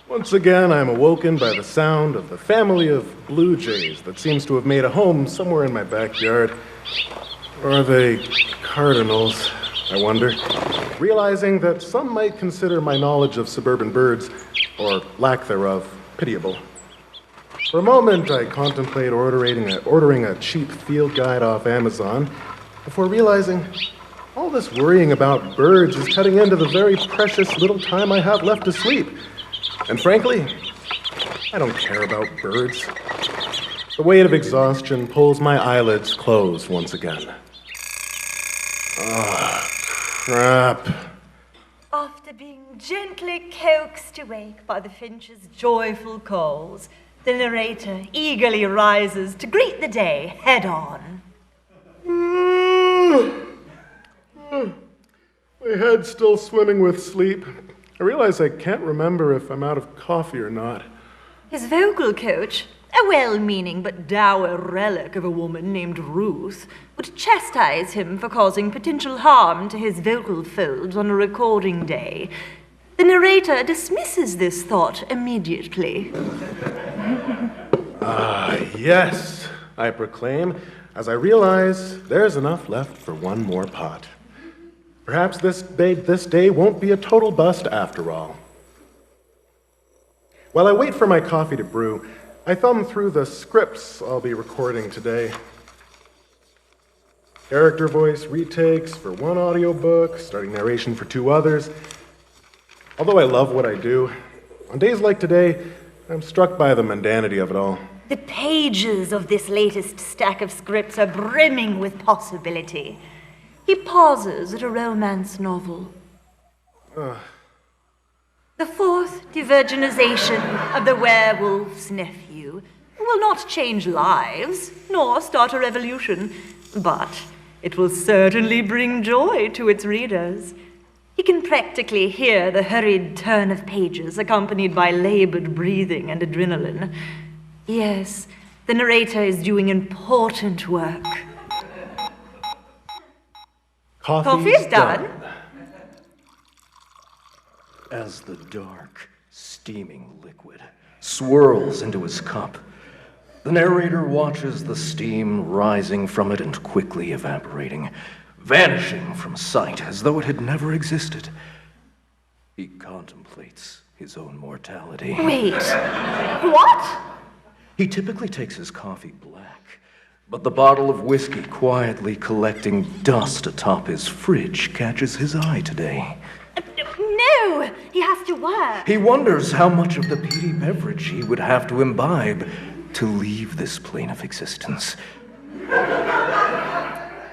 Once again, I'm awoken by the sound of the family of blue jays that seems to have made a home somewhere in my backyard. Or are they cardinals, I wonder? Realizing that some might consider my knowledge of suburban birds, or lack thereof, pitiable. For a moment, I contemplate ordering a cheap field guide off Amazon, before realizing all this worrying about birds is cutting into the very precious little time I have left to sleep. And frankly, I don't care about birds. The weight of exhaustion pulls my eyelids closed once again. Ah, crap. After being gently coaxed awake by the finch's joyful calls, the narrator eagerly rises to greet the day head-on. My head's still swimming with sleep. I realize I can't remember if I'm out of coffee or not. His vocal coach, a well-meaning but dour relic of a woman named Ruth, would chastise him for causing potential harm to his vocal folds on a recording day. The narrator dismisses this thought immediately. Yes, I proclaim, as I realize there's enough left for one more pot. Perhaps this day won't be a total bust after all. While I wait for my coffee to brew, I thumb through the scripts I'll be recording today. Character voice retakes for one audiobook, starting narration for two others. Although I love what I do, on days like today, I'm struck by the mundanity of it all. The pages of this latest stack of scripts are brimming with possibility. He pauses at a romance novel. The fourth divergenization of the werewolf's nephew will not change lives, nor start a revolution, but it will certainly bring joy to its readers. He can practically hear the hurried turn of pages accompanied by labored breathing and adrenaline. Yes, the narrator is doing important work. Coffee's done. As the dark, steaming liquid swirls into his cup, the narrator watches the steam rising from it and quickly evaporating, vanishing from sight as though it had never existed. He contemplates his own mortality. Wait, what? He typically takes his coffee black, but the bottle of whiskey quietly collecting dust atop his fridge catches his eye today. No, he has to work. He wonders how much of the peaty beverage he would have to imbibe to leave this plane of existence.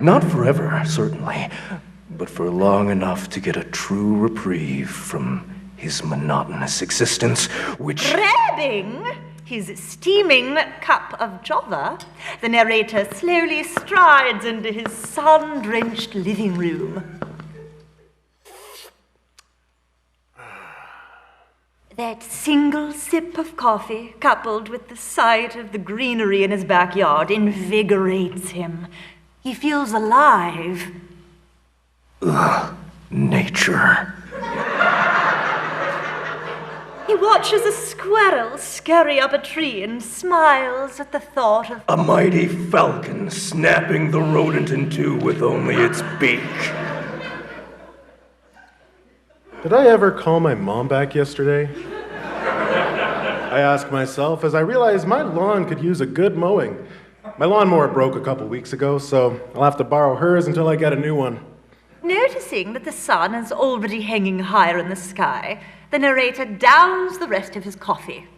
Not forever, certainly, but for long enough to get a true reprieve from his monotonous existence, which... Grabbing his steaming cup of java, the narrator slowly strides into his sun-drenched living room. That single sip of coffee, coupled with the sight of the greenery in his backyard, invigorates him. He feels alive. Nature. He watches a squirrel scurry up a tree and smiles at the thought of A mighty falcon snapping the rodent in two with only its beak. Did I ever call my mom back yesterday? I ask myself as I realize my lawn could use a good mowing. My lawnmower broke a couple weeks ago, so I'll have to borrow hers until I get a new one. Noticing that the sun is already hanging higher in the sky, the narrator downs the rest of his coffee.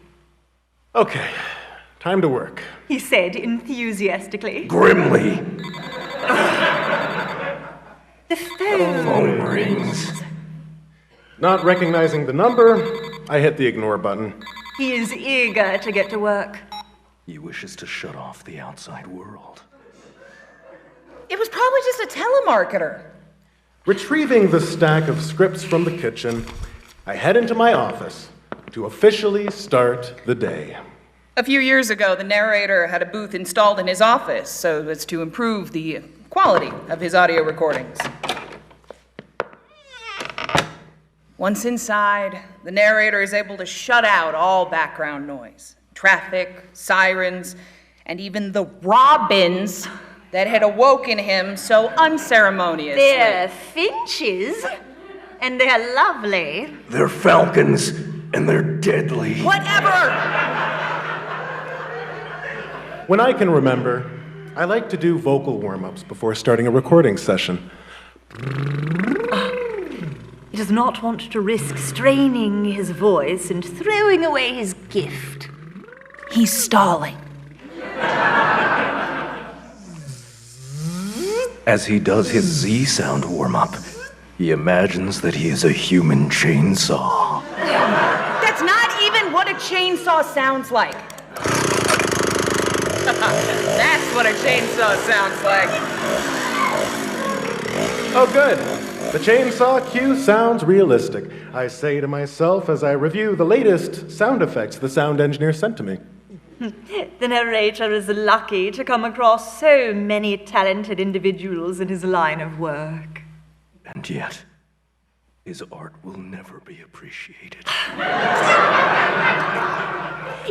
Okay, time to work. He said enthusiastically. Grimly. The Phone rings. Not recognizing the number, I hit the ignore button. He is eager to get to work. He wishes to shut off the outside world. It was probably just a telemarketer. Retrieving the stack of scripts from the kitchen, I head into my office to officially start the day. A few years ago, the narrator had a booth installed in his office so as to improve the quality of his audio recordings. Once inside, the narrator is able to shut out all background noise. Traffic, sirens, and even the robins that had awoken him so unceremoniously. They're finches, and they're lovely. They're falcons, and they're deadly. Whatever! When I can remember, I like to do vocal warm-ups before starting a recording session. He does not want to risk straining his voice and throwing away his gift. He's stalling. As he does his Z sound warm-up, he imagines that he is a human chainsaw. That's not even what a chainsaw sounds like. That's what a chainsaw sounds like. Oh, good. The chainsaw cue sounds realistic, I say to myself as I review the latest sound effects the sound engineer sent to me. The narrator is lucky to come across so many talented individuals in his line of work. And yet, his art will never be appreciated.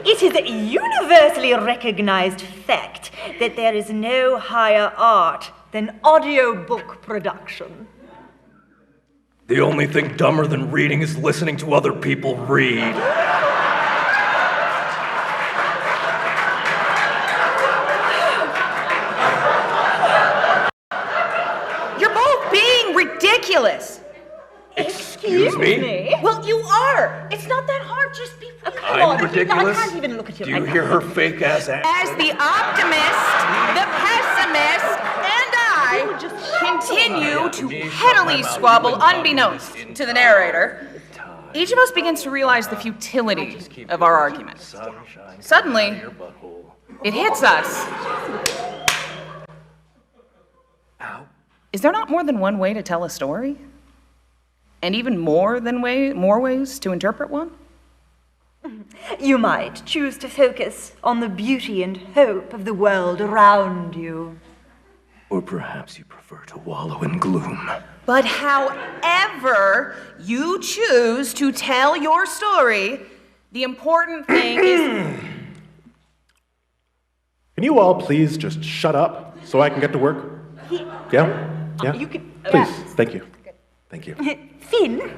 It is a universally recognized fact that there is no higher art than audiobook production. The only thing dumber than reading is listening to other people read. You're both being ridiculous. Excuse me? Well, you are. It's not that hard. Just be real. I'm ridiculous? I can't even look at you. Do you hear her fake-ass accent? As the optimist, the pessimist, and I continue to pettily squabble unbeknownst to the narrator, each of us begins to realize the futility of our argument. Suddenly, it hits us. Is there not more than one way to tell a story? And even more ways to interpret one? You might choose to focus on the beauty and hope of the world around you. Or perhaps you prefer to wallow in gloom. But however you choose to tell your story, the important thing is... Can you all please just shut up so I can get to work? Yeah? Yeah? You can... Please, thank you. Thank you. Finn,